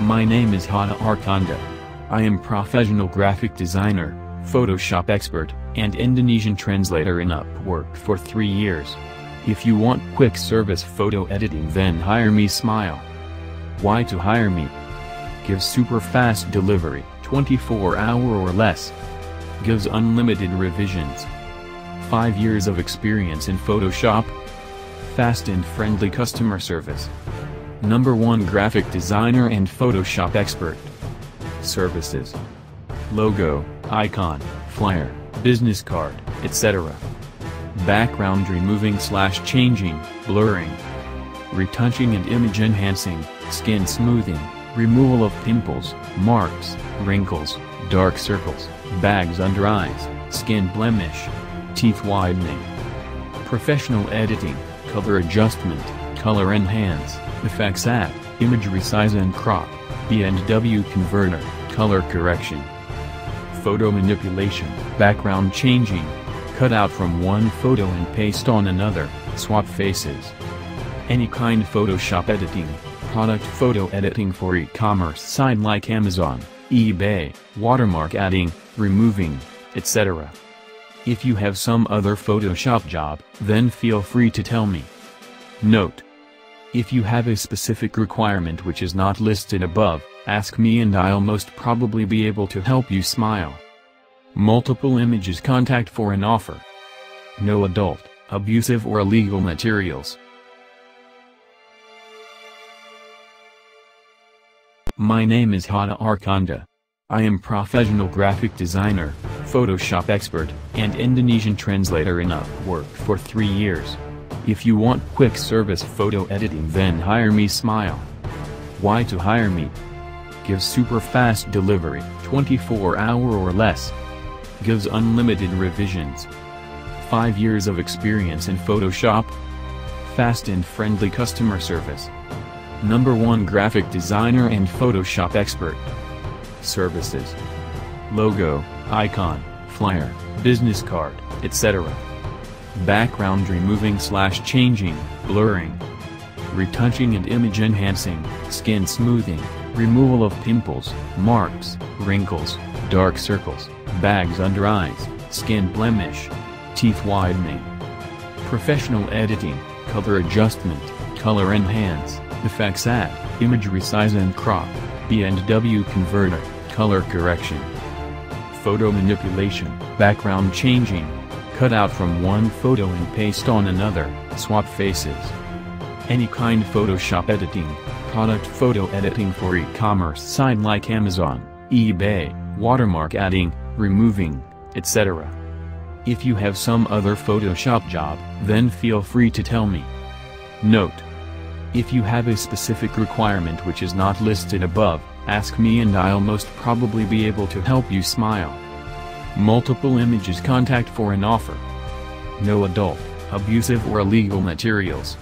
My name is Hada Arkonda. I am professional graphic designer, Photoshop expert, and Indonesian translator in Upwork for 3 years. If you want quick service photo editing, then hire me. Smile. Why to hire me? Gives super fast delivery, 24-hour or less. Gives unlimited revisions. 5 years of experience in Photoshop. Fast and friendly customer service. #1 graphic designer and Photoshop expert. Services: logo, icon, flyer, business card, etc. Background removing/changing, blurring, retouching and image enhancing, skin smoothing, removal of pimples, marks, wrinkles, dark circles, bags under eyes, skin blemish, teeth whitening. Professional editing, color adjustment, color enhance, effects add, image resize and crop, B&W converter, color correction. Photo manipulation, background changing, cut out from one photo and paste on another, swap faces. Any kind Photoshop editing, product photo editing for e-commerce site like Amazon, eBay, watermark adding, removing, etc. If you have some other Photoshop job, then feel free to tell me. Note: if you have a specific requirement which is not listed above, ask me and I'll most probably be able to help you. Smile. Multiple images contact for an offer. No adult, abusive or illegal materials. My name is Hada Arkonda. I am professional graphic designer, Photoshop expert, and Indonesian translator in Upwork for 3 years. If you want quick service photo editing, then hire me. Smile. Why to hire me? Gives super fast delivery, 24-hour or less. Gives unlimited revisions. 5 years of experience in Photoshop. Fast and friendly customer service. #1 graphic designer and Photoshop expert. Services: logo, icon, flyer, business card, etc. Background removing/changing, blurring, retouching and image enhancing, skin smoothing, removal of pimples, marks, wrinkles, dark circles, bags under eyes, skin blemish, teeth whitening. Professional editing, color adjustment, color enhance, effects add, image resize and crop, B&W converter, color correction. Photo manipulation, background changing, cut out from one photo and paste on another, swap faces. Any kind Photoshop editing, product photo editing for e-commerce site like Amazon, eBay, watermark adding, removing, etc. If you have some other Photoshop job, then feel free to tell me. Note: if you have a specific requirement which is not listed above, ask me and I'll most probably be able to help you. Smile. Multiple images contact for an offer. No adult, abusive or illegal materials.